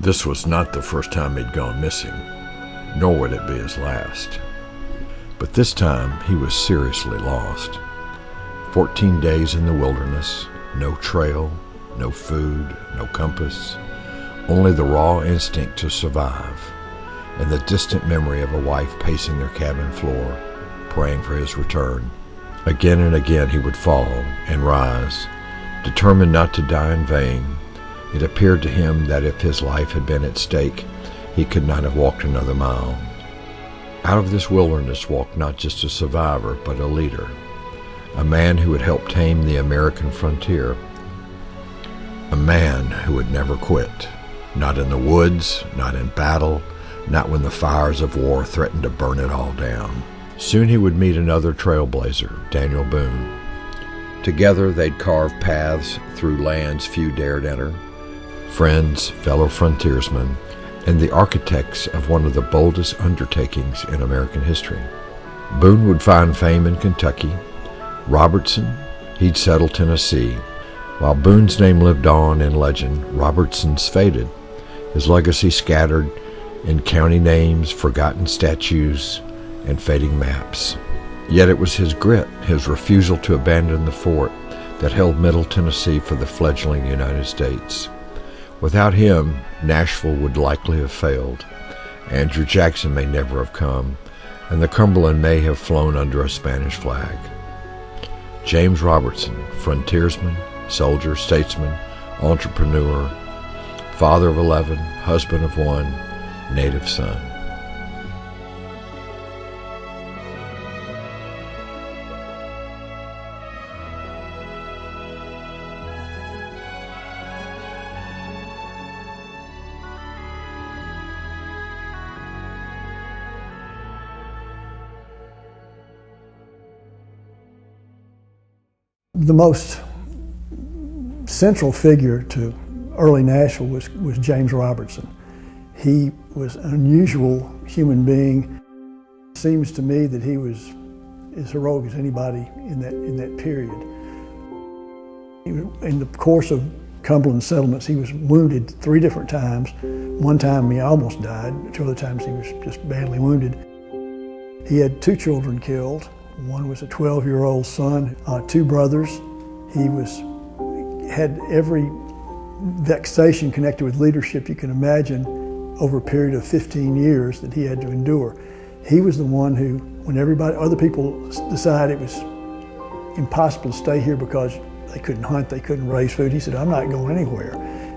This was not the first time he'd gone missing, nor would it be his last. But this time he was seriously lost. 14 days in the wilderness, no trail, no food, no compass, only the raw instinct to survive, and the distant memory of a wife pacing their cabin floor, praying for his return. Again and again he would fall and rise, determined not to die in vain. It appeared to him that if his life had been at stake, he could not have walked another mile. Out of this wilderness walked not just a survivor, but a leader, a man who would help tame the American frontier, a man who would never quit, not in the woods, not in battle, not when the fires of war threatened to burn it all down. Soon he would meet another trailblazer, Daniel Boone. Together they'd carve paths through lands few dared enter, friends, fellow frontiersmen, and the architects of one of the boldest undertakings in American history. Boone would find fame in Kentucky. Robertson, he'd settle Tennessee. While Boone's name lived on in legend, Robertson's faded, his legacy scattered in county names, forgotten statues, and fading maps. Yet it was his grit, his refusal to abandon the fort, that held Middle Tennessee for the fledgling United States. Without him, Nashville would likely have failed. Andrew Jackson may never have come, and the Cumberland may have flown under a Spanish flag. James Robertson, frontiersman, soldier, statesman, entrepreneur, father of 11, husband of 1, native son. The most central figure to early Nashville was James Robertson. He was an unusual human being. It seems to me that he was as heroic as anybody in that period. In the course of Cumberland settlements, he was wounded 3 different times. One time he almost died, 2 other times he was just badly wounded. He had 2 children killed. One was a 12-year-old son, 2 brothers. He had every vexation connected with leadership you can imagine over a period of 15 years that he had to endure. He was the one who, when other people decided it was impossible to stay here because they couldn't hunt, they couldn't raise food, he said, "I'm not going anywhere."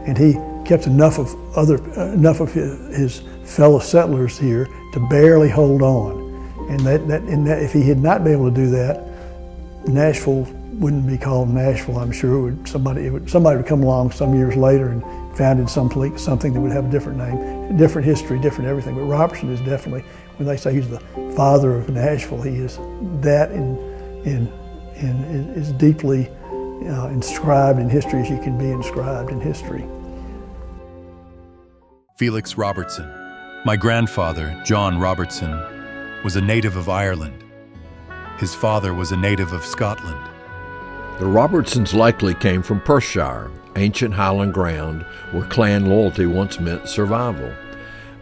And he kept enough of his fellow settlers here to barely hold on. And that if he had not been able to do that, Nashville wouldn't be called Nashville, I'm sure. Somebody would come along some years later and founded something that would have a different name, different history, different everything. But Robertson is definitely, when they say he's the father of Nashville, he is that and is deeply inscribed in history as you can be inscribed in history. Felix Robertson. My grandfather, John Robertson, was a native of Ireland. His father was a native of Scotland. The Robertsons likely came from Perthshire, ancient Highland ground where clan loyalty once meant survival.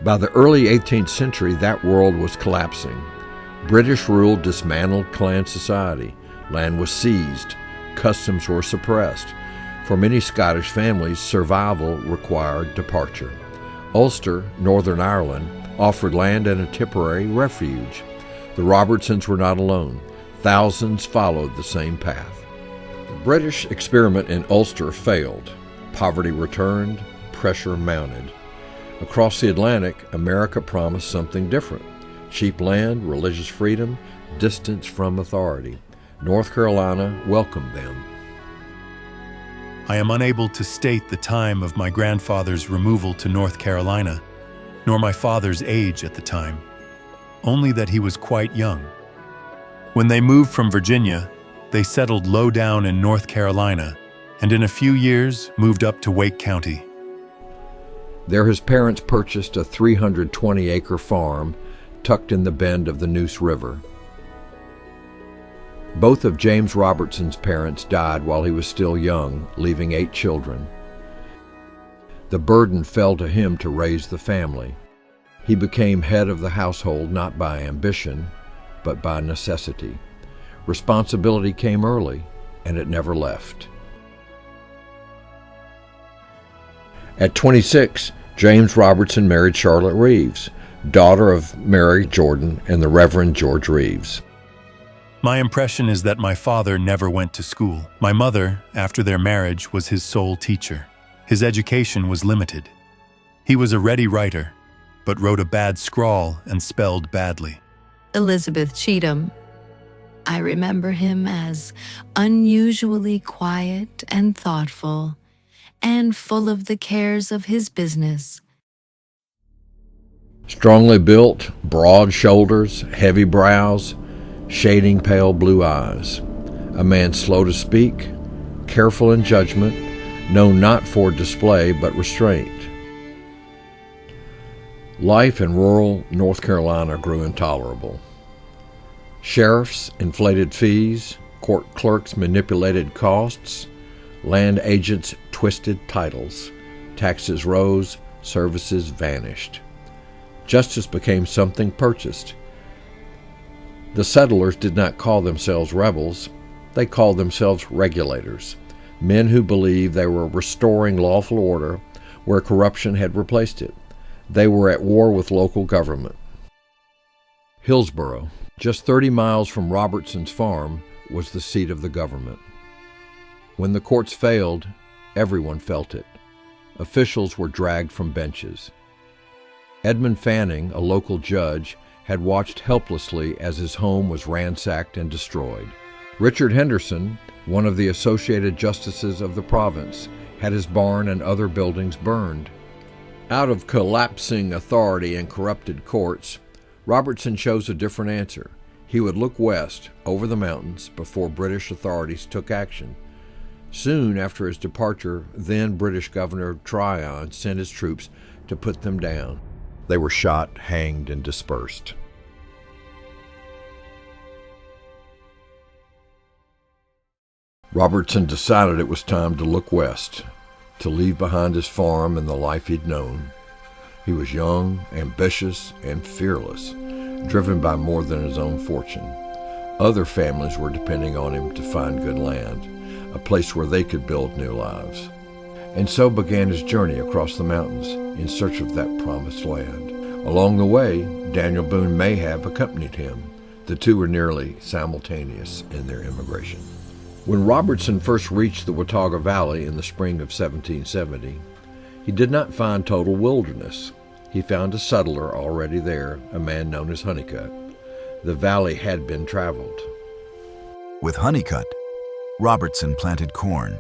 By the early 18th century, that world was collapsing. British rule dismantled clan society. Land was seized. Customs were suppressed. For many Scottish families, survival required departure. Ulster, Northern Ireland, offered land and a temporary refuge. The Robertsons were not alone. Thousands followed the same path. The British experiment in Ulster failed. Poverty returned, pressure mounted. Across the Atlantic, America promised something different. Cheap land, religious freedom, distance from authority. North Carolina welcomed them. I am unable to state the time of my grandfather's removal to North Carolina, nor my father's age at the time, only that he was quite young. When they moved from Virginia, they settled low down in North Carolina, and in a few years moved up to Wake County. There his parents purchased a 320-acre farm tucked in the bend of the Neuse River. Both of James Robertson's parents died while he was still young, leaving 8 children. The burden fell to him to raise the family. He became head of the household not by ambition, but by necessity. Responsibility came early, and it never left. At 26, James Robertson married Charlotte Reeves, daughter of Mary Jordan and the Reverend George Reeves. My impression is that my father never went to school. My mother, after their marriage, was his sole teacher. His education was limited. He was a ready writer, but wrote a bad scrawl and spelled badly. Elizabeth Cheatham. I remember him as unusually quiet and thoughtful, and full of the cares of his business. Strongly built, broad shoulders, heavy brows, shading pale blue eyes. A man slow to speak, careful in judgment, known not for display but restraint. Life in rural North Carolina grew intolerable. Sheriffs inflated fees, court clerks manipulated costs, land agents twisted titles, taxes rose, services vanished. Justice became something purchased. The settlers did not call themselves rebels, they called themselves regulators, men who believed they were restoring lawful order where corruption had replaced it. They were at war with local government. Hillsboro, just 30 miles from Robertson's farm, was the seat of the government. When the courts failed, everyone felt it. Officials were dragged from benches. Edmund Fanning, a local judge, had watched helplessly as his home was ransacked and destroyed. Richard Henderson, one of the associated justices of the province, had his barn and other buildings burned. Out of collapsing authority and corrupted courts, Robertson chose a different answer. He would look west, over the mountains, before British authorities took action. Soon after his departure, then British Governor Tryon sent his troops to put them down. They were shot, hanged, and dispersed. Robertson decided it was time to look west, to leave behind his farm and the life he'd known. He was young, ambitious, and fearless, driven by more than his own fortune. Other families were depending on him to find good land, a place where they could build new lives. And so began his journey across the mountains in search of that promised land. Along the way, Daniel Boone may have accompanied him. The two were nearly simultaneous in their immigration. When Robertson first reached the Watauga Valley in the spring of 1770, he did not find total wilderness. He found a settler already there, a man known as Honeycutt. The valley had been traveled. With Honeycutt, Robertson planted corn.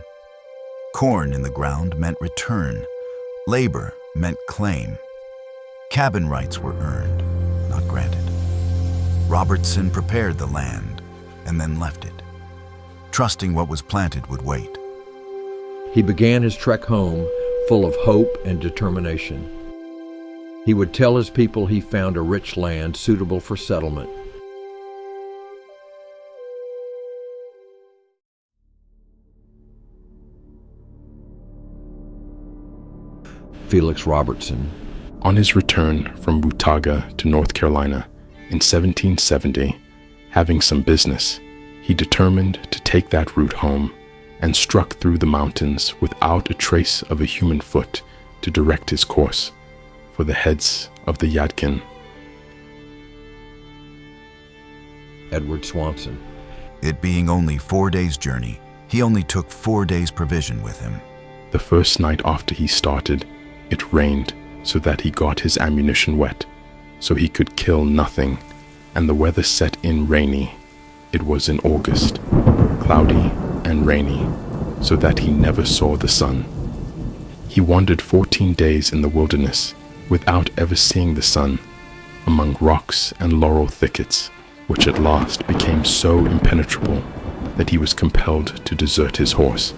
Corn in the ground meant return. Labor meant claim. Cabin rights were earned, not granted. Robertson prepared the land and then left it, trusting what was planted would wait. He began his trek home full of hope and determination. He would tell his people he found a rich land suitable for settlement. Felix Robertson. On his return from Watauga to North Carolina in 1770, having some business, he determined to take that route home and struck through the mountains without a trace of a human foot to direct his course for the heads of the Yadkin. Edward Swanson. It being only 4 days' journey, he only took 4 days' provision with him. The first night after he started, it rained so that he got his ammunition wet, so he could kill nothing, and the weather set in rainy. It was in August, cloudy and rainy, so that he never saw the sun. He wandered 14 days in the wilderness without ever seeing the sun, among rocks and laurel thickets, which at last became so impenetrable that he was compelled to desert his horse.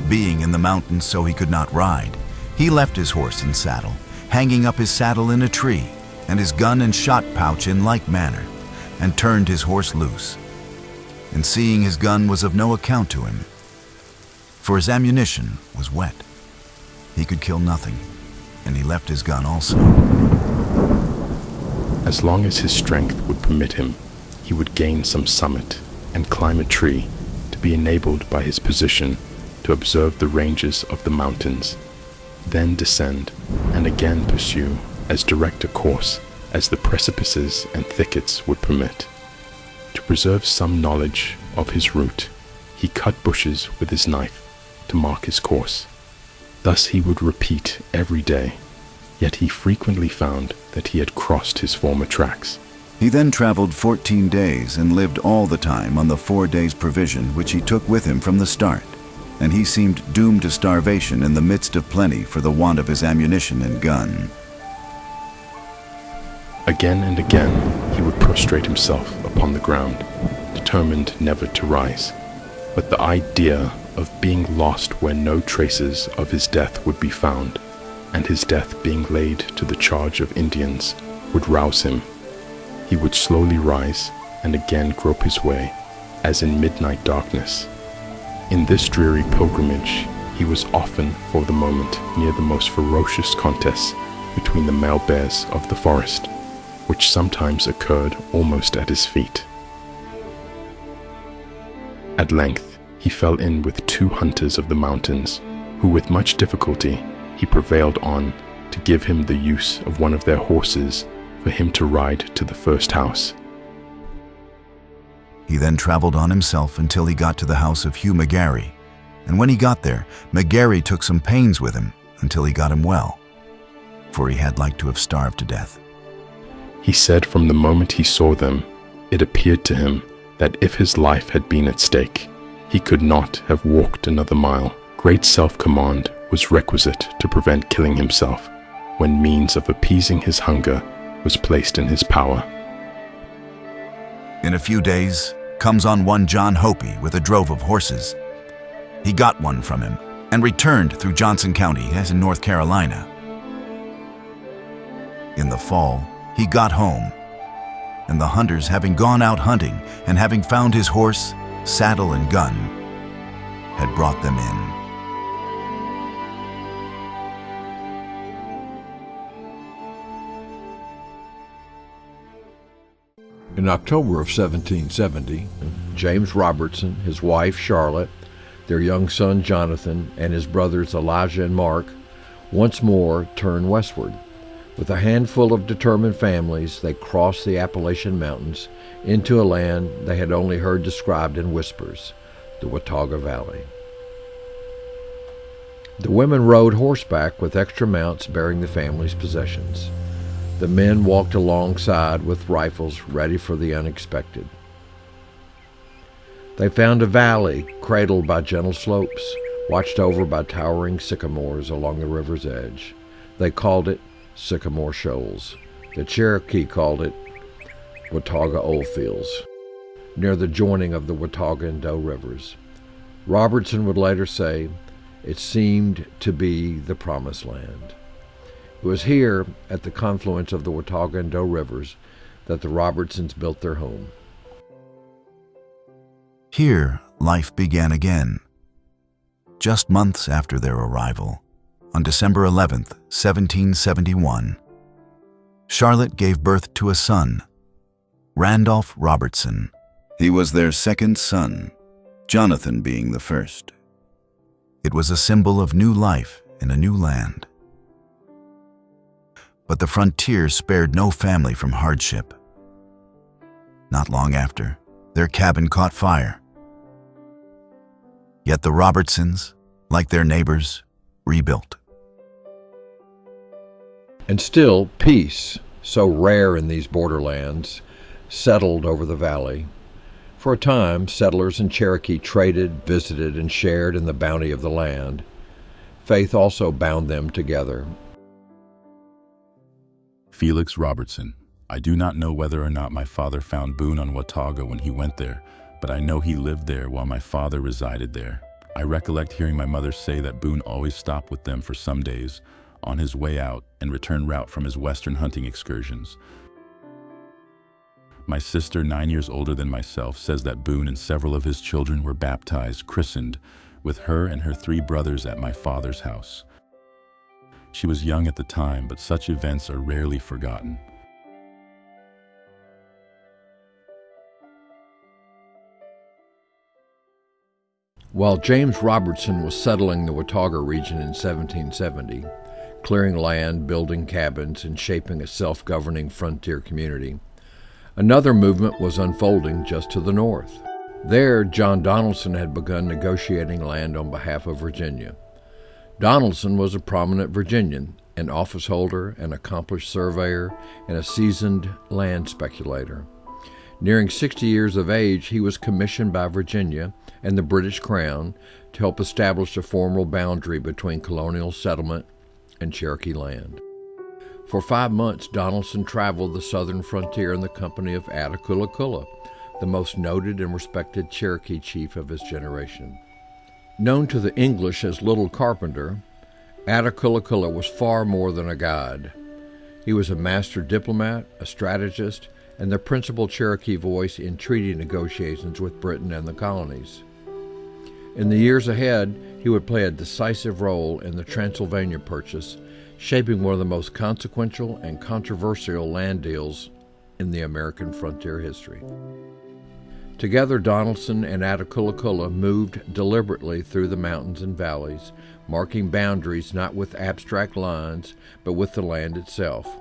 Being in the mountains so he could not ride, he left his horse and saddle, hanging up his saddle in a tree, and his gun and shot pouch in like manner, and turned his horse loose. And seeing his gun was of no account to him, for his ammunition was wet. he could kill nothing, and he left his gun also. As long as his strength would permit him, he would gain some summit and climb a tree to be enabled by his position to observe the ranges of the mountains, then descend and again pursue as direct a course as the precipices and thickets would permit. To preserve some knowledge of his route, he cut bushes with his knife to mark his course. Thus he would repeat every day, yet he frequently found that he had crossed his former tracks. He then traveled 14 days and lived all the time on the 4 days' provision which he took with him from the start, and he seemed doomed to starvation in the midst of plenty for the want of his ammunition and gun. Again and again he would prostrate himself upon the ground, determined never to rise. But the idea of being lost where no traces of his death would be found, and his death being laid to the charge of Indians, would rouse him. He would slowly rise and again grope his way, as in midnight darkness. In this dreary pilgrimage, he was often, for the moment, near the most ferocious contests between the male bears of the forest, which sometimes occurred almost at his feet. At length, he fell in with 2 hunters of the mountains, who with much difficulty he prevailed on to give him the use of one of their horses for him to ride to the first house. He then traveled on himself until he got to the house of Hugh McGarry, and when he got there, McGarry took some pains with him until he got him well, for he had like to have starved to death. He said from the moment he saw them, it appeared to him that if his life had been at stake, he could not have walked another mile. Great self-command was requisite to prevent killing himself when means of appeasing his hunger was placed in his power. In a few days, comes on one John Hopi with a drove of horses. He got one from him and returned through Johnson County as in North Carolina. In the fall, he got home, and the hunters, having gone out hunting and having found his horse, saddle, and gun, had brought them in. In October of 1770, James Robertson, his wife Charlotte, their young son Jonathan, and his brothers Elijah and Mark once more turned westward. With a handful of determined families, they crossed the Appalachian Mountains into a land they had only heard described in whispers, the Watauga Valley. The women rode horseback with extra mounts bearing the family's possessions. The men walked alongside with rifles ready for the unexpected. They found a valley cradled by gentle slopes, watched over by towering sycamores along the river's edge. They called it Sycamore Shoals. The Cherokee called it Watauga Oldfields, near the joining of the Watauga and Doe Rivers. Robertson would later say, it seemed to be the promised land. It was here, at the confluence of the Watauga and Doe Rivers, that the Robertsons built their home. Here, life began again. Just months after their arrival, on December 11th, 1771, Charlotte gave birth to a son, Randolph Robertson. He was their second son, Jonathan being the first. It was a symbol of new life in a new land. But the frontier spared no family from hardship. Not long after, their cabin caught fire. Yet the Robertsons, like their neighbors, rebuilt. And still, peace, so rare in these borderlands, settled over the valley. For a time, settlers and Cherokee traded, visited, and shared in the bounty of the land. Faith also bound them together. Felix Robertson. I do not know whether or not my father found Boone on Watauga when he went there, but I know he lived there while my father resided there. I recollect hearing my mother say that Boone always stopped with them for some days on his way out and return route from his western hunting excursions. My sister, 9 years older than myself, says that Boone and several of his children were baptized, christened, with her and her 3 brothers at my father's house. She was young at the time, but such events are rarely forgotten. While James Robertson was settling the Watauga region in 1770, clearing land, building cabins, and shaping a self-governing frontier community, another movement was unfolding just to the north. There, John Donaldson had begun negotiating land on behalf of Virginia. Donaldson was a prominent Virginian, an office holder, an accomplished surveyor, and a seasoned land speculator. Nearing 60 years of age, he was commissioned by Virginia and the British Crown to help establish a formal boundary between colonial settlement and Cherokee land. For 5 months, Donaldson traveled the southern frontier in the company of Attakullakulla, the most noted and respected Cherokee chief of his generation. Known to the English as Little Carpenter, Attakullakulla was far more than a guide. He was a master diplomat, a strategist, and the principal Cherokee voice in treaty negotiations with Britain and the colonies. In the years ahead, he would play a decisive role in the Transylvania Purchase, shaping one of the most consequential and controversial land deals in the American frontier history. Together, Donaldson and Attakullakulla moved deliberately through the mountains and valleys, marking boundaries not with abstract lines, but with the land itself,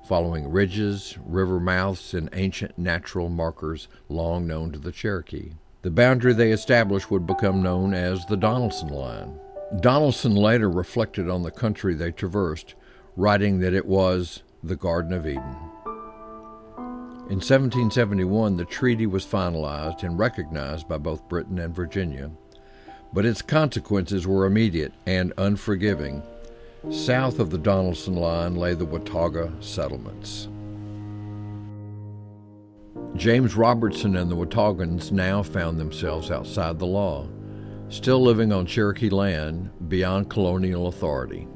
following ridges, river mouths, and ancient natural markers long known to the Cherokee. The boundary they established would become known as the Donaldson Line. Donaldson later reflected on the country they traversed, writing that it was the Garden of Eden. In 1771, the treaty was finalized and recognized by both Britain and Virginia, but its consequences were immediate and unforgiving. South of the Donaldson Line lay the Watauga settlements. James Robertson and the Wataugans now found themselves outside the law, still living on Cherokee land beyond colonial authority.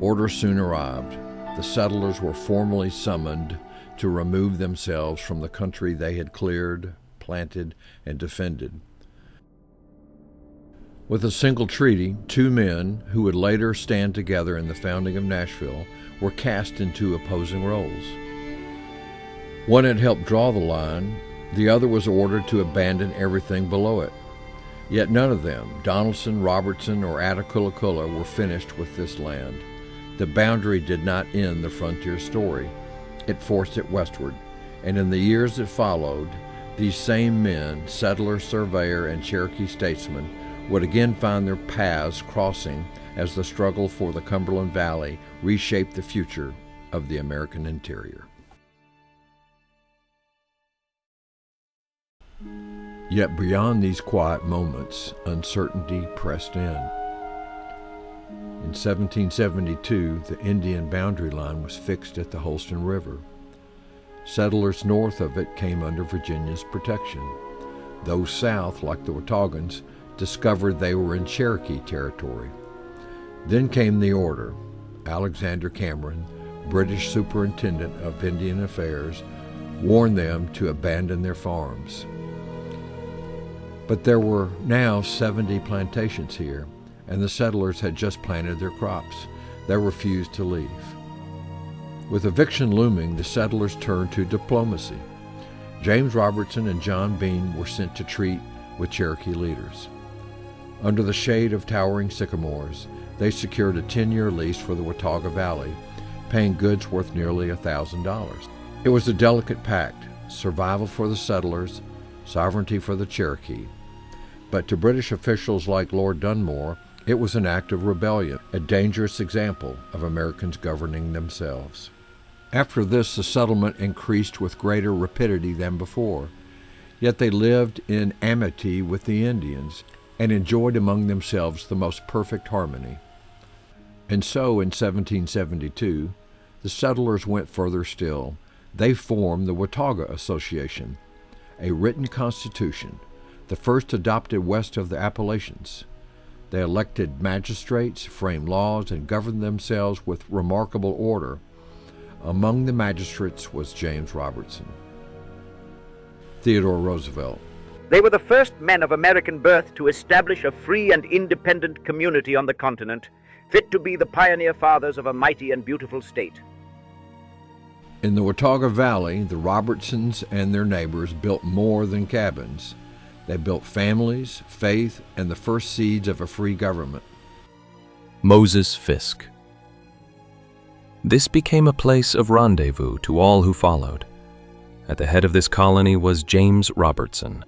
Order soon arrived. The settlers were formally summoned to remove themselves from the country they had cleared, planted, and defended. With a single treaty, 2 men, who would later stand together in the founding of Nashville, were cast into opposing roles. One had helped draw the line, the other was ordered to abandon everything below it. Yet none of them, Donaldson, Robertson, or Attakullakulla, were finished with this land. The boundary did not end the frontier story. It forced it westward, and in the years that followed, these same men, settler, surveyor, and Cherokee statesmen, would again find their paths crossing as the struggle for the Cumberland Valley reshaped the future of the American interior. Yet beyond these quiet moments, uncertainty pressed in. In 1772, the Indian boundary line was fixed at the Holston River. Settlers north of it came under Virginia's protection. Those south, like the Wataugans, discovered they were in Cherokee territory. Then came the order. Alexander Cameron, British Superintendent of Indian Affairs, warned them to abandon their farms. But there were now 70 plantations here, and the settlers had just planted their crops. They refused to leave. With eviction looming, the settlers turned to diplomacy. James Robertson and John Bean were sent to treat with Cherokee leaders. Under the shade of towering sycamores, they secured a 10-year lease for the Watauga Valley, paying goods worth nearly $1,000. It was a delicate pact, survival for the settlers, sovereignty for the Cherokee. But to British officials like Lord Dunmore, it was an act of rebellion, a dangerous example of Americans governing themselves. After this, the settlement increased with greater rapidity than before, yet they lived in amity with the Indians and enjoyed among themselves the most perfect harmony. And so, in 1772, the settlers went further still. They formed the Watauga Association, a written constitution, the first adopted west of the Appalachians. They elected magistrates, framed laws, and governed themselves with remarkable order. Among the magistrates was James Robertson. Theodore Roosevelt. They were the first men of American birth to establish a free and independent community on the continent, fit to be the pioneer fathers of a mighty and beautiful state. In the Watauga Valley, the Robertsons and their neighbors built more than cabins. They built families, faith, and the first seeds of a free government. Moses Fisk. This became a place of rendezvous to all who followed. At the head of this colony was James Robertson.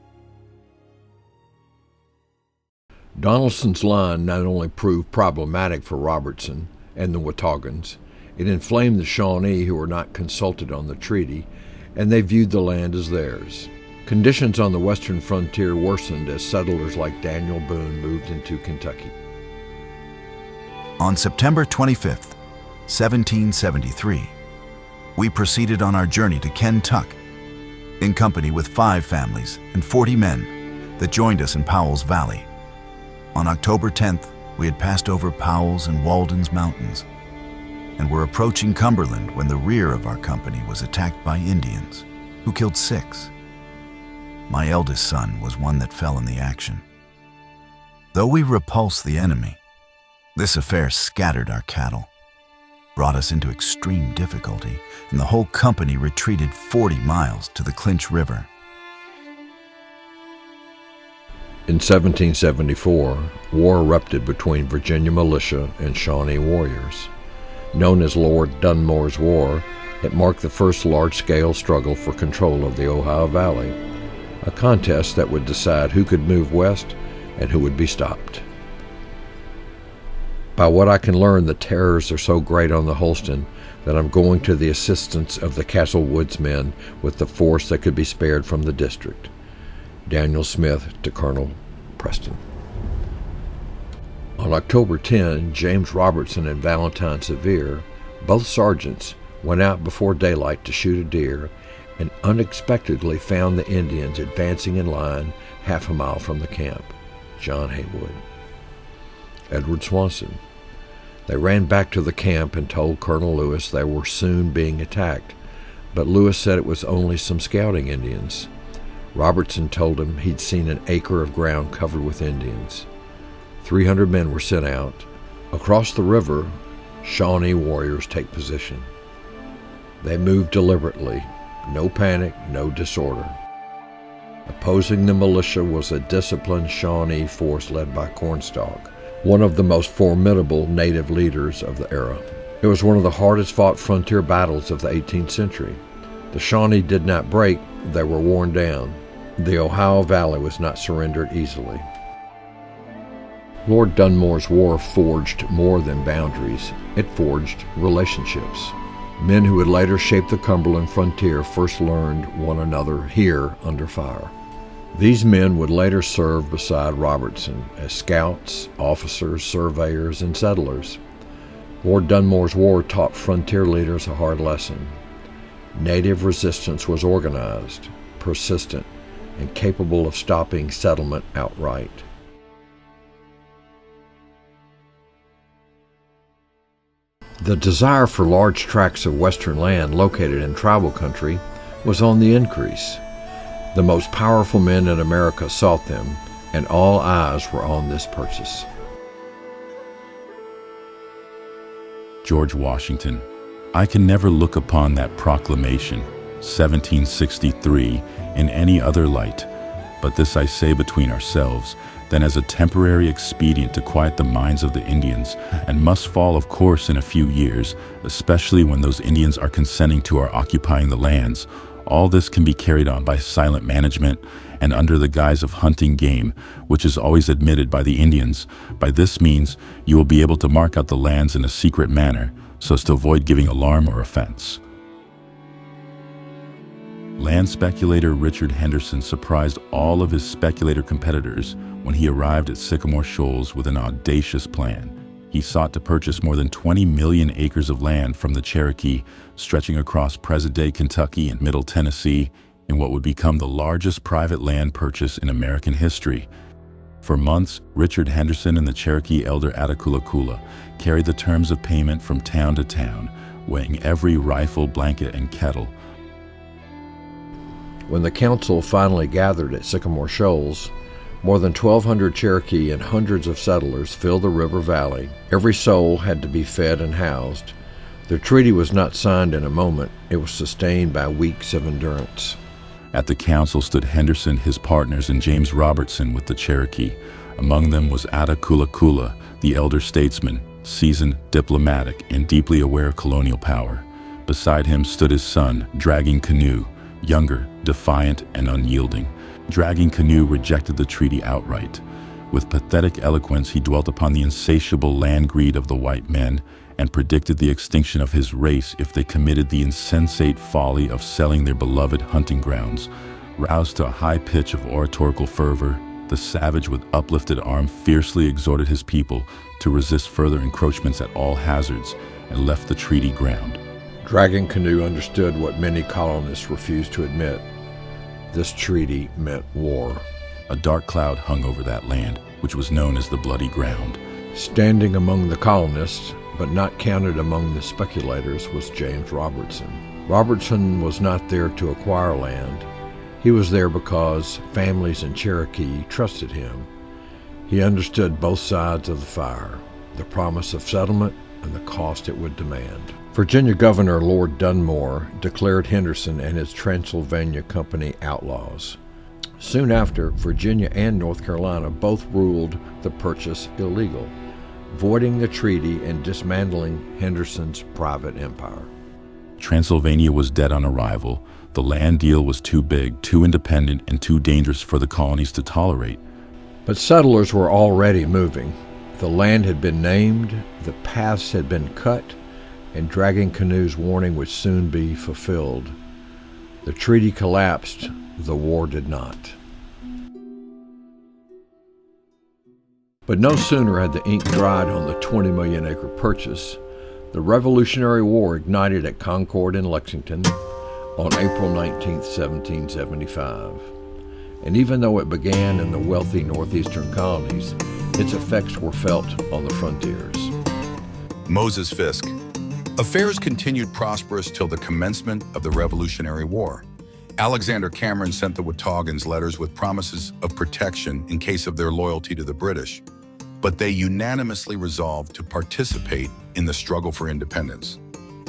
Donelson's line not only proved problematic for Robertson and the Wataugans, it inflamed the Shawnee, who were not consulted on the treaty, and they viewed the land as theirs. Conditions on the western frontier worsened as settlers like Daniel Boone moved into Kentucky. On September 25th, 1773, we proceeded on our journey to Kentuck, in company with 5 families and 40 men that joined us in Powell's Valley. On October 10th, we had passed over Powell's and Walden's mountains and were approaching Cumberland when the rear of our company was attacked by Indians, who killed 6. My eldest son was one that fell in the action. Though we repulsed the enemy, this affair scattered our cattle, brought us into extreme difficulty, and the whole company retreated 40 miles to the Clinch River. In 1774, war erupted between Virginia militia and Shawnee warriors. Known as Lord Dunmore's War, it marked the first large-scale struggle for control of the Ohio Valley, a contest that would decide who could move west and who would be stopped. By what I can learn, the terrors are so great on the Holston that I'm going to the assistance of the Castle Woods men with the force that could be spared from the district. Daniel Smith to Colonel Preston. On October 10, James Robertson and Valentine Sevier, both sergeants, went out before daylight to shoot a deer and unexpectedly found the Indians advancing in line half a mile from the camp. John Haywood. Edward Swanson. They ran back to the camp and told Colonel Lewis they were soon being attacked, but Lewis said it was only some scouting Indians. Robertson told him he'd seen an acre of ground covered with Indians. 300 men were sent out. Across the river, Shawnee warriors take position. They moved deliberately, no panic, no disorder. Opposing the militia was a disciplined Shawnee force led by Cornstalk, one of the most formidable native leaders of the era. It was one of the hardest fought frontier battles of the 18th century. The Shawnee did not break, they were worn down. The Ohio Valley was not surrendered easily. Lord Dunmore's War forged more than boundaries. It forged relationships. Men who would later shape the Cumberland frontier first learned one another here under fire. These men would later serve beside Robertson as scouts, officers, surveyors, and settlers. Lord Dunmore's War taught frontier leaders a hard lesson. Native resistance was organized, persistent, and capable of stopping settlement outright. The desire for large tracts of western land located in tribal country was on the increase. The most powerful men in America sought them, and all eyes were on this purchase. George Washington. I can never look upon that proclamation, 1763, in any other light, but this I say between ourselves, than as a temporary expedient to quiet the minds of the Indians, and must fall, of course, in a few years, especially when those Indians are consenting to our occupying the lands. All this can be carried on by silent management and under the guise of hunting game, which is always admitted by the Indians. By this means, you will be able to mark out the lands in a secret manner, so as to avoid giving alarm or offense. Land speculator Richard Henderson surprised all of his speculator competitors when he arrived at Sycamore Shoals with an audacious plan. He sought to purchase more than 20 million acres of land from the Cherokee, stretching across present-day Kentucky and Middle Tennessee in what would become the largest private land purchase in American history. For months, Richard Henderson and the Cherokee elder Attakullakulla carried the terms of payment from town to town, weighing every rifle, blanket, and kettle. When the council finally gathered at Sycamore Shoals, More than 1,200 Cherokee and hundreds of settlers filled the river valley. Every soul had to be fed and housed. The treaty was not signed in a moment. It was sustained by weeks of endurance. At the council stood Henderson, his partners, and James Robertson with the Cherokee. Among them was Atta Kula Kula, the elder statesman, seasoned, diplomatic, and deeply aware of colonial power. Beside him stood his son, Dragging Canoe, younger, defiant, and unyielding. Dragging Canoe rejected the treaty outright. With pathetic eloquence, he dwelt upon the insatiable land greed of the white men and predicted the extinction of his race if they committed the insensate folly of selling their beloved hunting grounds. Roused to a high pitch of oratorical fervor, the savage with uplifted arm fiercely exhorted his people to resist further encroachments at all hazards and left the treaty ground. Dragging Canoe understood what many colonists refused to admit. This treaty meant war. A dark cloud hung over that land, which was known as the Bloody Ground. Standing among the colonists, but not counted among the speculators, was James Robertson. Robertson was not there to acquire land. He was there because families in Cherokee trusted him. He understood both sides of the fire, the promise of settlement and the cost it would demand. Virginia Governor Lord Dunmore declared Henderson and his Transylvania Company outlaws. Soon after, Virginia and North Carolina both ruled the purchase illegal, voiding the treaty and dismantling Henderson's private empire. Transylvania was dead on arrival. The land deal was too big, too independent, and too dangerous for the colonies to tolerate. But settlers were already moving. The land had been named, the paths had been cut, and Dragging Canoe's warning would soon be fulfilled. The treaty collapsed, the war did not. But no sooner had the ink dried on the 20 million acre purchase, the Revolutionary War ignited at Concord and Lexington on April 19, 1775. And even though it began in the wealthy northeastern colonies, its effects were felt on the frontiers. Moses Fisk. Affairs continued prosperous till the commencement of the Revolutionary War. Alexander Cameron sent the Watauguans letters with promises of protection in case of their loyalty to the British, but they unanimously resolved to participate in the struggle for independence.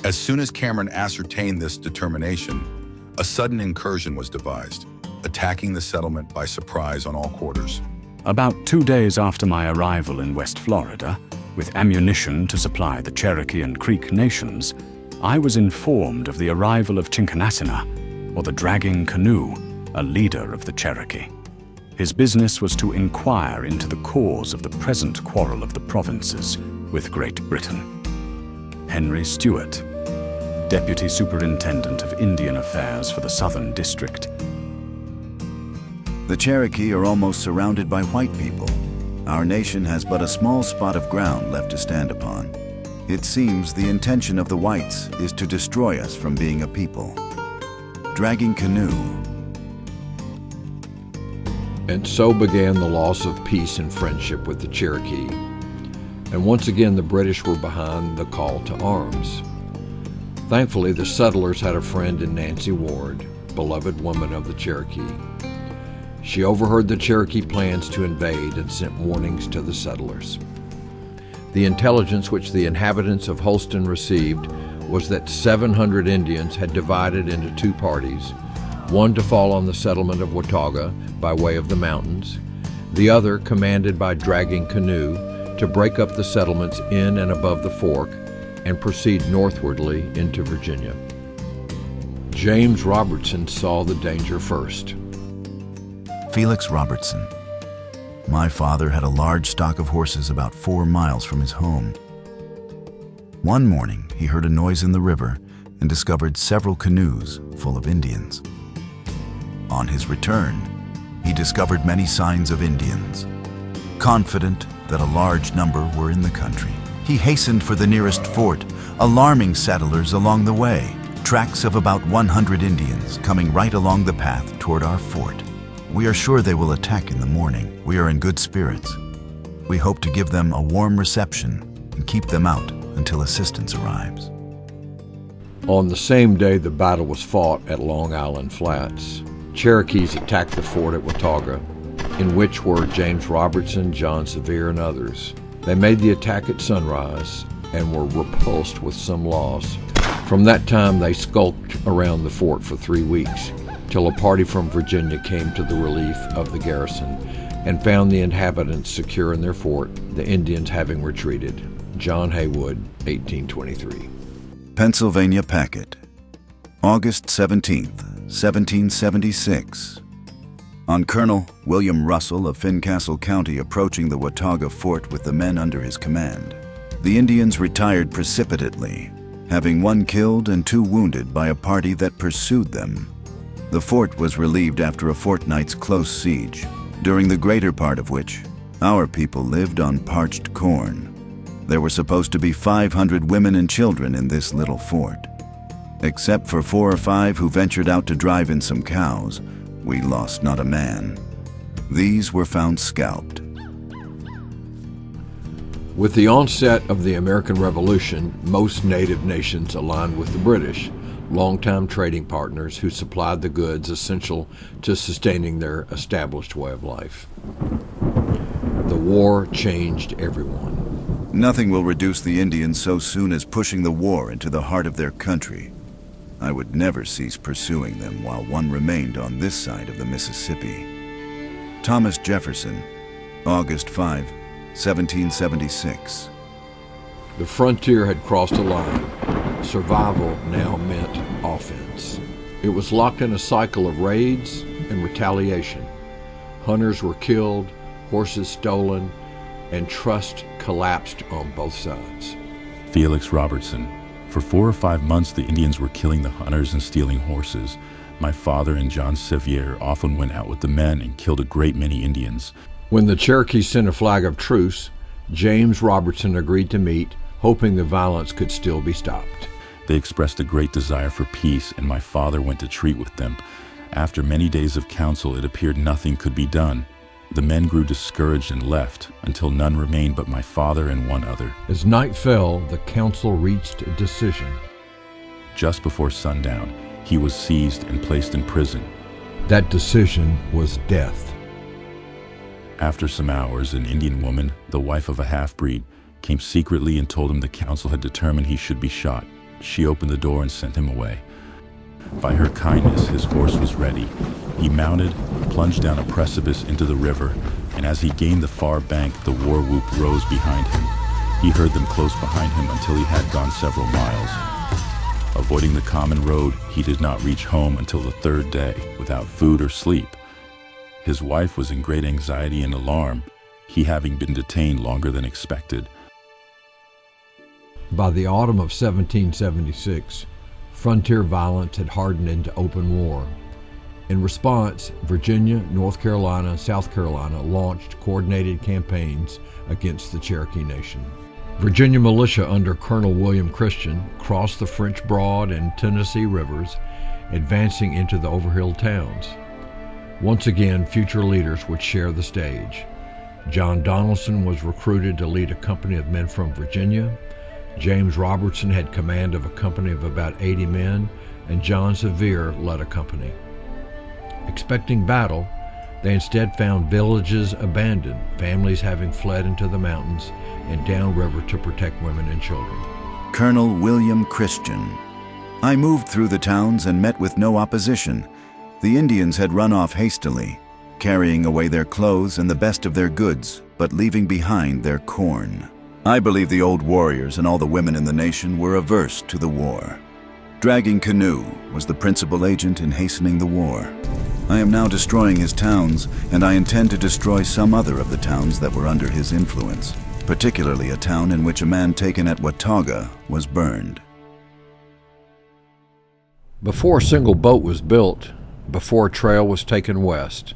As soon as Cameron ascertained this determination, a sudden incursion was devised, attacking the settlement by surprise on all quarters. About 2 days after my arrival in West Florida, with ammunition to supply the Cherokee and Creek nations, I was informed of the arrival of Chincanasina, or the Dragging Canoe, a leader of the Cherokee. His business was to inquire into the cause of the present quarrel of the provinces with Great Britain. Henry Stewart, Deputy Superintendent of Indian Affairs for the Southern District. The Cherokee are almost surrounded by white people. Our nation has but a small spot of ground left to stand upon. It seems the intention of the whites is to destroy us from being a people. Dragging Canoe. And so began the loss of peace and friendship with the Cherokee. And once again, the British were behind the call to arms. Thankfully, the settlers had a friend in Nancy Ward, beloved woman of the Cherokee. She overheard the Cherokee plans to invade and sent warnings to the settlers. The intelligence which the inhabitants of Holston received was that 700 Indians had divided into two parties, one to fall on the settlement of Watauga by way of the mountains, the other, commanded by Dragging Canoe, to break up the settlements in and above the fork and proceed northwardly into Virginia. James Robertson saw the danger first. Felix Robertson. My father had a large stock of horses about 4 miles from his home. One morning, he heard a noise in the river and discovered several canoes full of Indians. On his return, he discovered many signs of Indians. Confident that a large number were in the country, he hastened for the nearest fort, alarming settlers along the way. Tracks of about 100 Indians coming right along the path toward our fort. We are sure they will attack in the morning. We are in good spirits. We hope to give them a warm reception and keep them out until assistance arrives. On the same day the battle was fought at Long Island Flats, Cherokees attacked the fort at Watauga, in which were James Robertson, John Sevier, and others. They made the attack at sunrise and were repulsed with some loss. From that time, they skulked around the fort for 3 weeks, till a party from Virginia came to the relief of the garrison and found the inhabitants secure in their fort, the Indians having retreated. John Haywood, 1823. Pennsylvania Packet, August 17th, 1776. On Colonel William Russell of Fincastle County approaching the Watauga fort with the men under his command, the Indians retired precipitately, having 1 killed and 2 wounded by a party that pursued them. The fort was relieved after a fortnight's close siege, during the greater part of which our people lived on parched corn. There were supposed to be 500 women and children in this little fort. Except for 4 or 5 who ventured out to drive in some cows, we lost not a man. These were found scalped. With the onset of the American Revolution, most native nations aligned with the British, longtime trading partners who supplied the goods essential to sustaining their established way of life. The war changed everyone. Nothing will reduce the Indians so soon as pushing the war into the heart of their country. I would never cease pursuing them while one remained on this side of the Mississippi. Thomas Jefferson, August 5, 1776. The frontier had crossed a line. Survival now meant offense. It was locked in a cycle of raids and retaliation. Hunters were killed, horses stolen, and trust collapsed on both sides. Felix Robertson. For 4 or 5 months, the Indians were killing the hunters and stealing horses. My father and John Sevier often went out with the men and killed a great many Indians. When the Cherokees sent a flag of truce, James Robertson agreed to meet, hoping the violence could still be stopped. They expressed a great desire for peace, and my father went to treat with them. After many days of council, it appeared nothing could be done. The men grew discouraged and left, until none remained but my father and 1 other. As night fell, the council reached a decision. Just before sundown, he was seized and placed in prison. That decision was death. After some hours, an Indian woman, the wife of a half-breed, came secretly and told him the council had determined he should be shot. She opened the door and sent him away. By her kindness, his horse was ready. He mounted, plunged down a precipice into the river, and as he gained the far bank, the war whoop rose behind him. He heard them close behind him until he had gone several miles. Avoiding the common road, he did not reach home until the 3rd day, without food or sleep. His wife was in great anxiety and alarm, he having been detained longer than expected. By the autumn of 1776, frontier violence had hardened into open war. In response, Virginia, North Carolina, and South Carolina launched coordinated campaigns against the Cherokee Nation. Virginia militia under Colonel William Christian crossed the French Broad and Tennessee rivers, advancing into the overhill towns. Once again, future leaders would share the stage. John Donaldson was recruited to lead a company of men from Virginia. James Robertson had command of a company of about 80 men, and John Sevier led a company. Expecting battle, they instead found villages abandoned, families having fled into the mountains and downriver to protect women and children. Colonel William Christian. I moved through the towns and met with no opposition. The Indians had run off hastily, carrying away their clothes and the best of their goods, but leaving behind their corn. I believe the old warriors and all the women in the nation were averse to the war. Dragging Canoe was the principal agent in hastening the war. I am now destroying his towns, and I intend to destroy some other of the towns that were under his influence, particularly a town in which a man taken at Watauga was burned. Before a single boat was built, before a trail was taken west,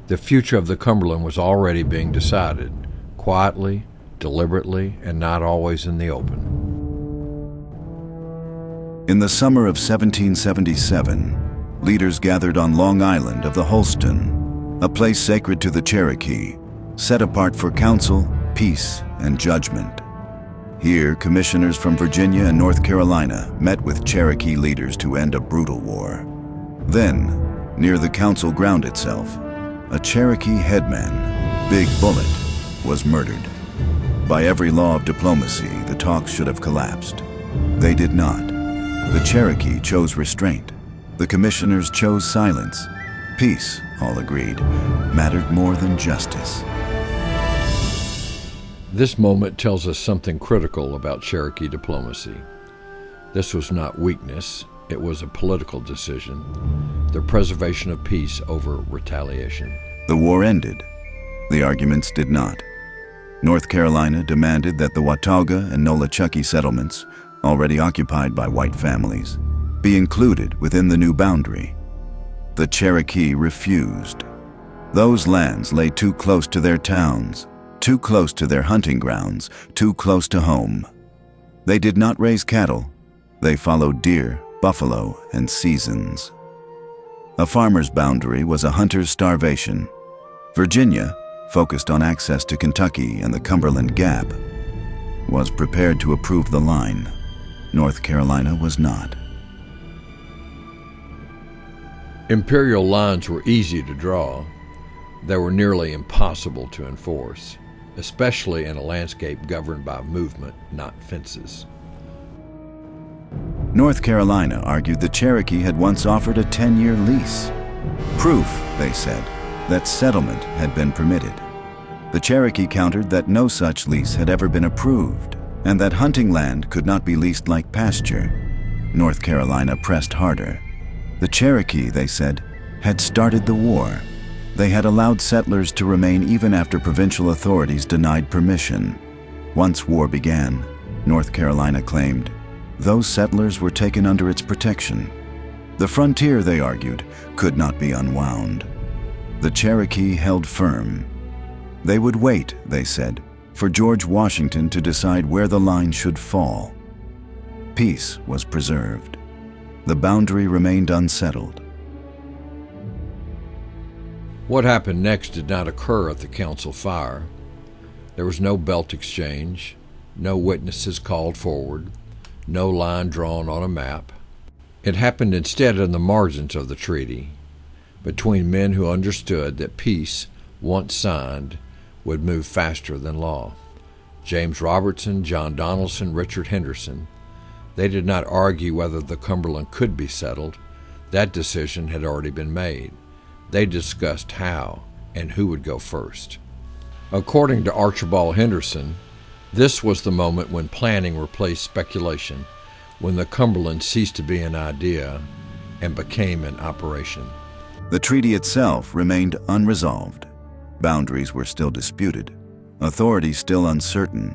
the future of the Cumberland was already being decided, quietly, deliberately, and not always in the open. In the summer of 1777, leaders gathered on Long Island of the Holston, a place sacred to the Cherokee, set apart for council, peace, and judgment. Here, commissioners from Virginia and North Carolina met with Cherokee leaders to end a brutal war. Then, near the council ground itself, a Cherokee headman, Big Bullet, was murdered. By every law of diplomacy, the talks should have collapsed. They did not. The Cherokee chose restraint. The commissioners chose silence. Peace, all agreed, mattered more than justice. This moment tells us something critical about Cherokee diplomacy. This was not weakness, it was a political decision, the preservation of peace over retaliation. The war ended. The arguments did not. North Carolina demanded that the Watauga and Nolichucky settlements, already occupied by white families, be included within the new boundary. The Cherokee refused. Those lands lay too close to their towns, too close to their hunting grounds, too close to home. They did not raise cattle. They followed deer, buffalo, and seasons. A farmer's boundary was a hunter's starvation. Virginia, focused on access to Kentucky and the Cumberland Gap, was prepared to approve the line. North Carolina was not. Imperial lines were easy to draw. They were nearly impossible to enforce, especially in a landscape governed by movement, not fences. North Carolina argued the Cherokee had once offered a 10-year lease. Proof, they said, that settlement had been permitted. The Cherokee countered that no such lease had ever been approved, and that hunting land could not be leased like pasture. North Carolina pressed harder. The Cherokee, they said, had started the war. They had allowed settlers to remain even after provincial authorities denied permission. Once war began, North Carolina claimed, those settlers were taken under its protection. The frontier, they argued, could not be unwound. The Cherokee held firm. They would wait, they said, for George Washington to decide where the line should fall. Peace was preserved. The boundary remained unsettled. What happened next did not occur at the council fire. There was no belt exchange, no witnesses called forward, no line drawn on a map. It happened instead in the margins of the treaty, between men who understood that peace, once signed, would move faster than law. James Robertson, John Donaldson, Richard Henderson. They did not argue whether the Cumberland could be settled. That decision had already been made. They discussed how and who would go first. According to Archibald Henderson, this was the moment when planning replaced speculation, when the Cumberland ceased to be an idea and became an operation. The treaty itself remained unresolved. Boundaries were still disputed, authorities still uncertain,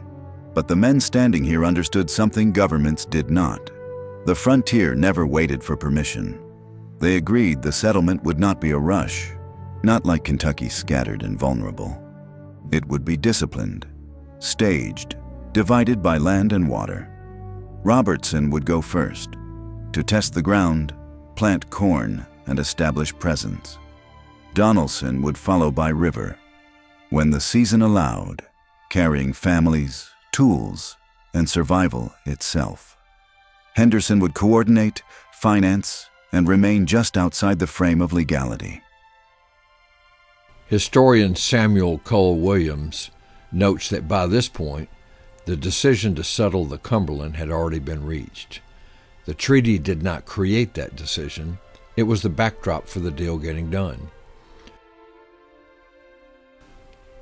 but the men standing here understood something governments did not. The frontier never waited for permission. They agreed the settlement would not be a rush, not like Kentucky scattered and vulnerable. It would be disciplined, staged, divided by land and water. Robertson would go first, to test the ground, plant corn, and establish presence. Donaldson would follow by river, when the season allowed, carrying families, tools, and survival itself. Henderson would coordinate, finance, and remain just outside the frame of legality. Historian Samuel Cole Williams notes that by this point, the decision to settle the Cumberland had already been reached. The treaty did not create that decision. It was the backdrop for the deal getting done.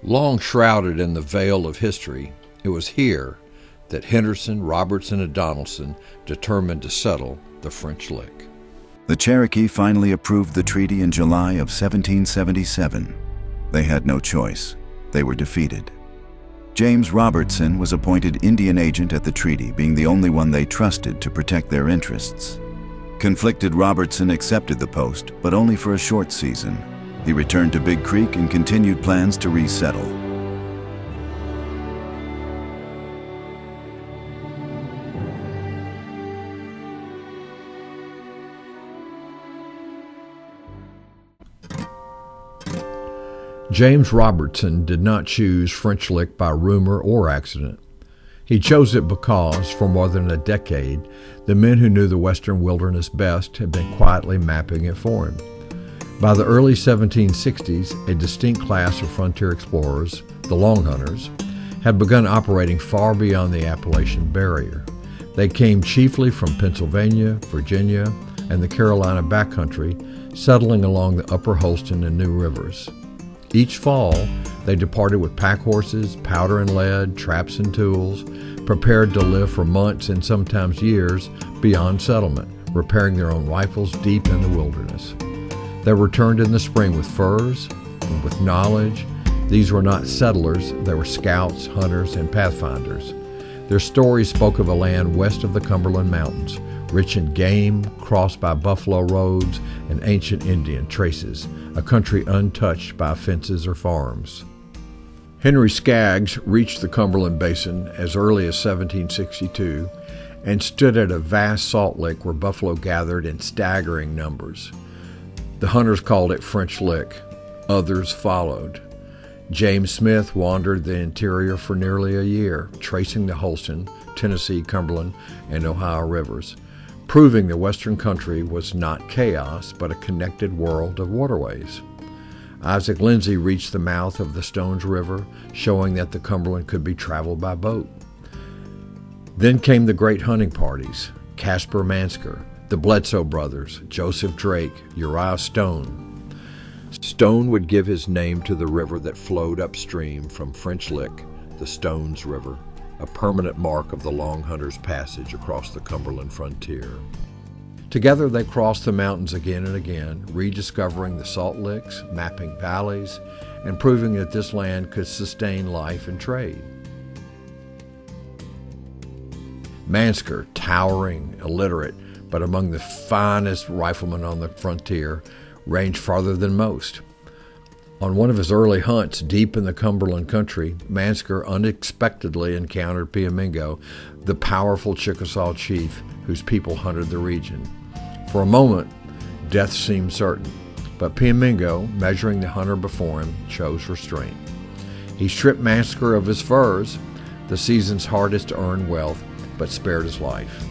Long shrouded in the veil of history, it was here that Henderson, Robertson, and Donaldson determined to settle the French Lick. The Cherokee finally approved the treaty in July of 1777. They had no choice. They were defeated. James Robertson was appointed Indian agent at the treaty, being the only one they trusted to protect their interests. Conflicted, Robertson accepted the post, but only for a short season. He returned to Big Creek and continued plans to resettle. James Robertson did not choose French Lick by rumor or accident. He chose it because, for more than a decade, the men who knew the western wilderness best had been quietly mapping it for him. By the early 1760s, a distinct class of frontier explorers, the Long Hunters, had begun operating far beyond the Appalachian barrier. They came chiefly from Pennsylvania, Virginia, and the Carolina backcountry, settling along the upper Holston and New Rivers. Each fall, they departed with pack horses, powder and lead, traps and tools, prepared to live for months and sometimes years beyond settlement, repairing their own rifles deep in the wilderness. They returned in the spring with furs and with knowledge. These were not settlers, they were scouts, hunters, and pathfinders. Their stories spoke of a land west of the Cumberland Mountains, rich in game, crossed by buffalo roads and ancient Indian traces, a country untouched by fences or farms. Henry Skaggs reached the Cumberland Basin as early as 1762 and stood at a vast salt lick where buffalo gathered in staggering numbers. The hunters called it French Lick. Others followed. James Smith wandered the interior for nearly a year, tracing the Holston, Tennessee, Cumberland, and Ohio rivers, proving the western country was not chaos, but a connected world of waterways. Isaac Lindsay reached the mouth of the Stones River, showing that the Cumberland could be traveled by boat. Then came the great hunting parties, Caspar Mansker, the Bledsoe brothers, Joseph Drake, Uriah Stone. Stone would give his name to the river that flowed upstream from French Lick, the Stones River, a permanent mark of the Long Hunters' passage across the Cumberland frontier. Together they crossed the mountains again and again, rediscovering the salt licks, mapping valleys, and proving that this land could sustain life and trade. Mansker, towering, illiterate, but among the finest riflemen on the frontier, ranged farther than most. On one of his early hunts deep in the Cumberland country, Mansker unexpectedly encountered Piamingo, the powerful Chickasaw chief whose people hunted the region. For a moment, death seemed certain, but Piamingo, measuring the hunter before him, chose restraint. He stripped Mansker of his furs, the season's hardest to earn wealth, but spared his life.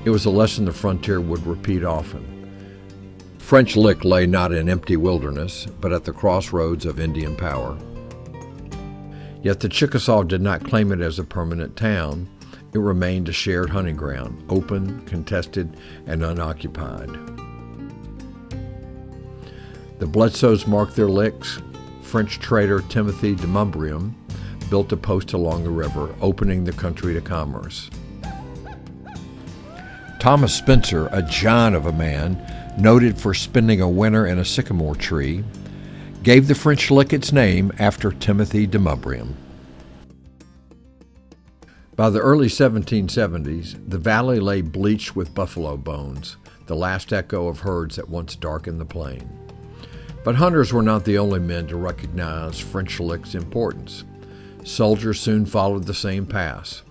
It was a lesson the frontier would repeat often. French Lick lay not in empty wilderness, but at the crossroads of Indian power. Yet the Chickasaw did not claim it as a permanent town. It remained a shared hunting ground, open, contested, and unoccupied. The Bledsoes marked their licks. French trader Timothy de Montbriam built a post along the river, opening the country to commerce. Thomas Spencer, a giant of a man, noted for spending a winter in a sycamore tree, gave the French Lick its name after Timothy de Montbriam. By the early 1770s, the valley lay bleached with buffalo bones, the last echo of herds that once darkened the plain. But hunters were not the only men to recognize French Lick's importance. Soldiers soon followed the same path.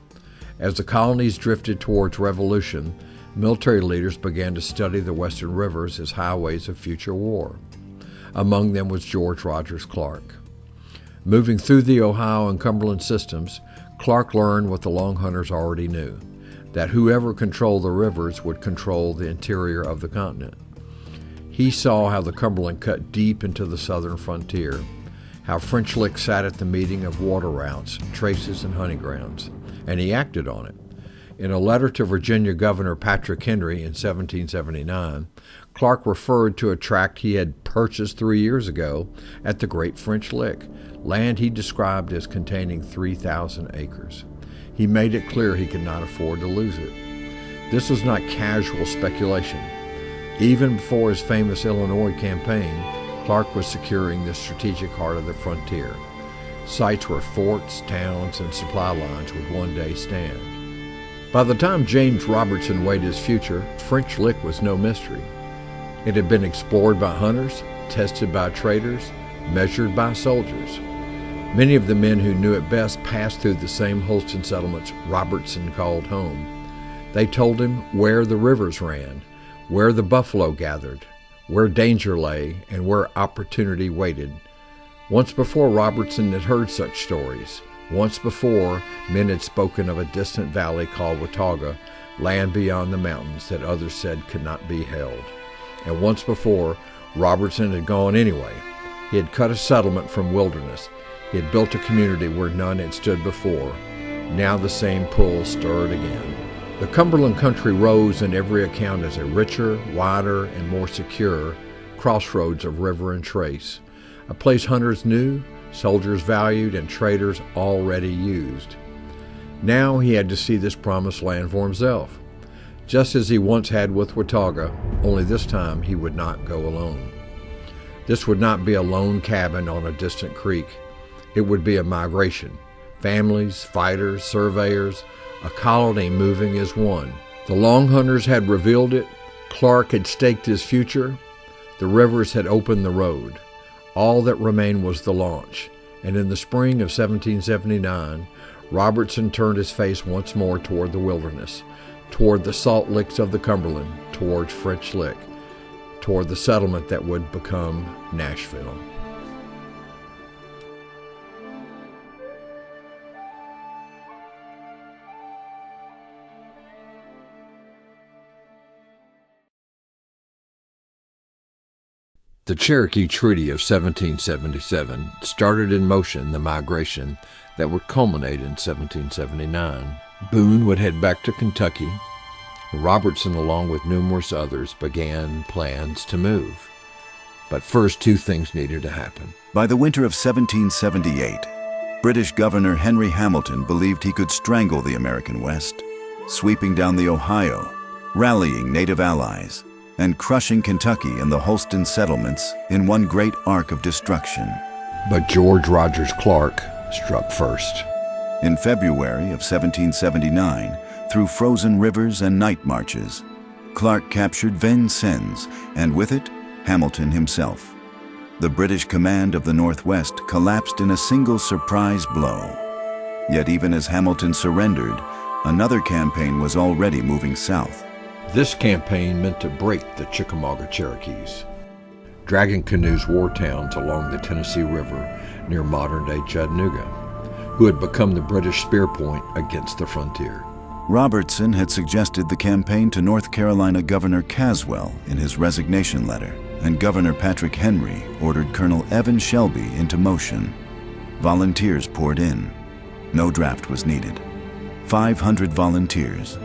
As the colonies drifted towards revolution, military leaders began to study the western rivers as highways of future war. Among them was George Rogers Clark. Moving through the Ohio and Cumberland systems, Clark learned what the Long Hunters already knew, that whoever controlled the rivers would control the interior of the continent. He saw how the Cumberland cut deep into the southern frontier, how French Lick sat at the meeting of water routes, traces, and hunting grounds, and he acted on it. In a letter to Virginia Governor Patrick Henry in 1779, Clark referred to a tract he had purchased 3 years ago at the Great French Lick, land he described as containing 3,000 acres. He made it clear he could not afford to lose it. This was not casual speculation. Even before his famous Illinois campaign, Clark was securing the strategic heart of the frontier, sites where forts, towns, and supply lines would one day stand. By the time James Robertson weighed his future, French Lick was no mystery. It had been explored by hunters, tested by traders, measured by soldiers. Many of the men who knew it best passed through the same Holston settlements Robertson called home. They told him where the rivers ran, where the buffalo gathered, where danger lay, and where opportunity waited. Once before, Robertson had heard such stories. Once before, men had spoken of a distant valley called Watauga, land beyond the mountains that others said could not be held. And once before, Robertson had gone anyway. He had cut a settlement from Wilderness. He had built a community where none had stood before. Now the same pull stirred again. The Cumberland country rose in every account as a richer, wider, and more secure crossroads of river and trace, a place hunters knew, soldiers valued, and traders already used. Now he had to see this promised land for himself, just as he once had with Watauga, only this time he would not go alone. This would not be a lone cabin on a distant creek. It would be a migration. Families, fighters, surveyors, a colony moving as one. The Long Hunters had revealed it. Clark had staked his future. The rivers had opened the road. All that remained was the launch. And in the spring of 1779, Robertson turned his face once more toward the wilderness, toward the salt licks of the Cumberland, toward French Lick, toward the settlement that would become Nashville. The Cherokee Treaty of 1777 started in motion the migration that would culminate in 1779. Boone would head back to Kentucky. Robertson, along with numerous others, began plans to move. But first, two things needed to happen. By the winter of 1778, British Governor Henry Hamilton believed he could strangle the American West, sweeping down the Ohio, rallying native allies, and crushing Kentucky and the Holston settlements in one great arc of destruction. But George Rogers Clark struck first. In February of 1779, through frozen rivers and night marches, Clark captured Vincennes, and with it, Hamilton himself. The British command of the Northwest collapsed in a single surprise blow. Yet even as Hamilton surrendered, another campaign was already moving south. This campaign meant to break the Chickamauga Cherokees. Dragging canoes war towns along the Tennessee River near modern-day Chattanooga, who had become the British spear point against the frontier. Robertson had suggested the campaign to North Carolina Governor Caswell in his resignation letter, and Governor Patrick Henry ordered Colonel Evan Shelby into motion. Volunteers poured in. No draft was needed. 500 volunteers,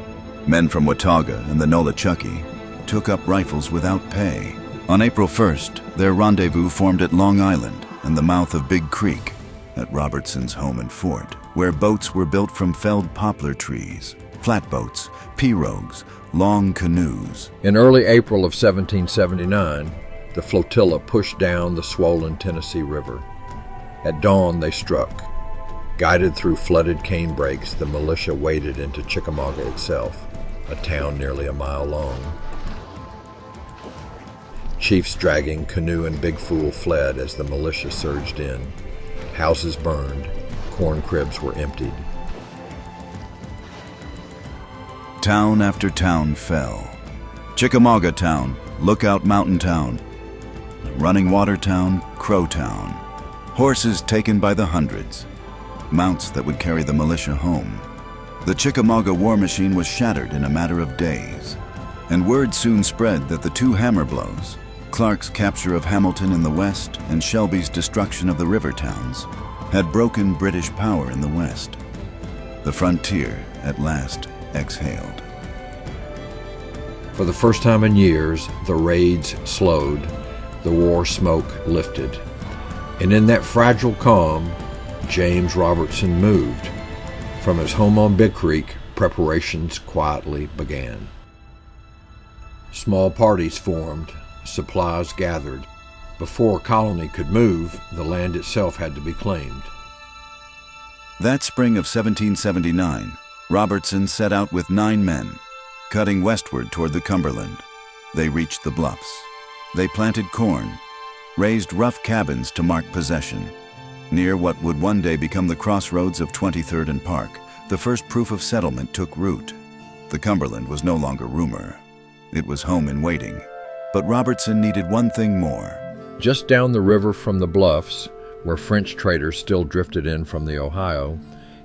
men from Watauga and the Nolichucky, took up rifles without pay. On April 1st, their rendezvous formed at Long Island and the mouth of Big Creek, at Robertson's home and fort, where boats were built from felled poplar trees, flatboats, pirogues, long canoes. In early April of 1779, the flotilla pushed down the swollen Tennessee River. At dawn, they struck. Guided through flooded cane brakes, the militia waded into Chickamauga itself, a town nearly a mile long. Chiefs dragging canoe and Big Fool fled as the militia surged in. Houses burned, corn cribs were emptied. Town after town fell. Chickamauga Town, Lookout Mountain Town, Running Water Town, Crow Town. Horses taken by the hundreds, mounts that would carry the militia home. The Chickamauga war machine was shattered in a matter of days, and word soon spread that the two hammer blows, Clark's capture of Hamilton in the west and Shelby's destruction of the river towns, had broken British power in the west. The frontier, at last, exhaled. For the first time in years, the raids slowed, the war smoke lifted. And in that fragile calm, James Robertson moved. From his home on Big Creek, preparations quietly began. Small parties formed, supplies gathered. Before a colony could move, the land itself had to be claimed. That spring of 1779, Robertson set out with 9 men, cutting westward toward the Cumberland. They reached the bluffs. They planted corn, raised rough cabins to mark possession. Near what would one day become the crossroads of 23rd and Park, the first proof of settlement took root. The Cumberland was no longer rumor. It was home in waiting. But Robertson needed one thing more. Just down the river from the bluffs, where French traders still drifted in from the Ohio,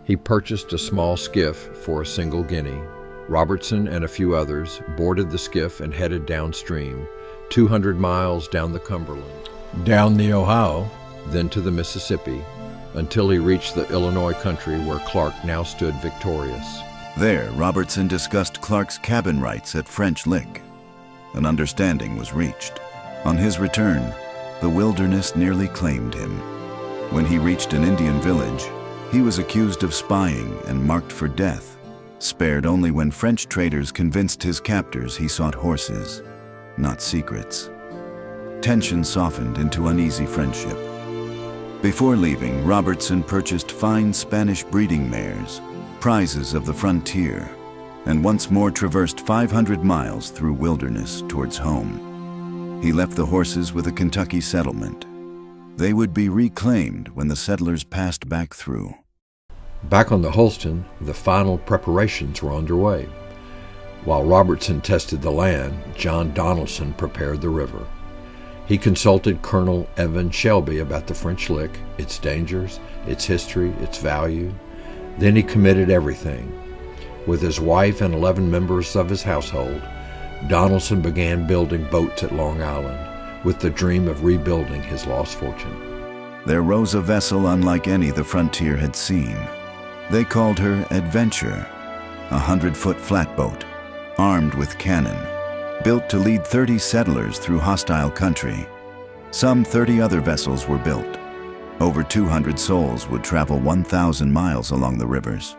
he purchased a small skiff for a single guinea. Robertson and a few others boarded the skiff and headed downstream 200 miles down the Cumberland, down the Ohio, then to the Mississippi, until he reached the Illinois country where Clark now stood victorious. There, Robertson discussed Clark's cabin rights at French Lick. An understanding was reached. On his return, the wilderness nearly claimed him. When he reached an Indian village, he was accused of spying and marked for death, spared only when French traders convinced his captors he sought horses, not secrets. Tension softened into uneasy friendship. Before leaving, Robertson purchased fine Spanish breeding mares, prizes of the frontier, and once more traversed 500 miles through wilderness towards home. He left the horses with a Kentucky settlement. They would be reclaimed when the settlers passed back through. Back on the Holston, the final preparations were underway. While Robertson tested the land, John Donaldson prepared the river. He consulted Colonel Evan Shelby about the French Lick, its dangers, its history, its value. Then he committed everything. With his wife and 11 members of his household, Donaldson began building boats at Long Island, with the dream of rebuilding his lost fortune. There rose a vessel unlike any the frontier had seen. They called her Adventure, a 100-foot flatboat, armed with cannon, built to lead 30 settlers through hostile country. Some 30 other vessels were built. Over 200 souls would travel 1,000 miles along the rivers.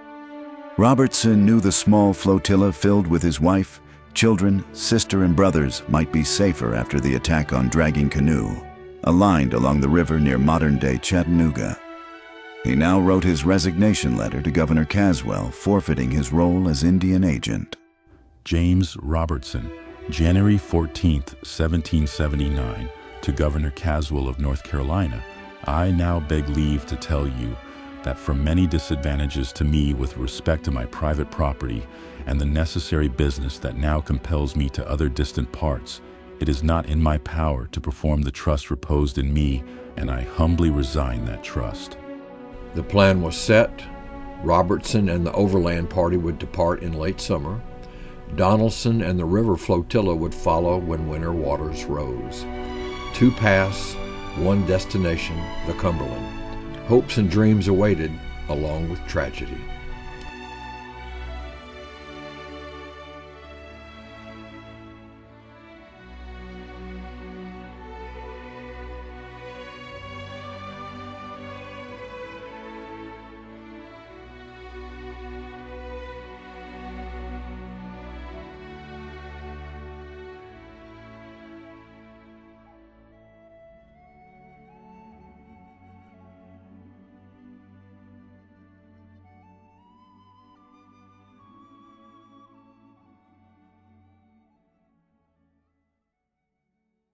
Robertson knew the small flotilla filled with his wife, children, sister, and brothers might be safer after the attack on Dragging Canoe, aligned along the river near modern-day Chattanooga. He now wrote his resignation letter to Governor Caswell, forfeiting his role as Indian agent. James Robertson, January 14, 1779, to Governor Caswell of North Carolina. I now beg leave to tell you that from many disadvantages to me with respect to my private property and the necessary business that now compels me to other distant parts, it is not in my power to perform the trust reposed in me, and I humbly resign that trust. The plan was set. Robertson and the overland party would depart in late summer. Donaldson and the river flotilla would follow when winter waters rose. 2 paths, 1 destination, the Cumberland. Hopes and dreams awaited, along with tragedy.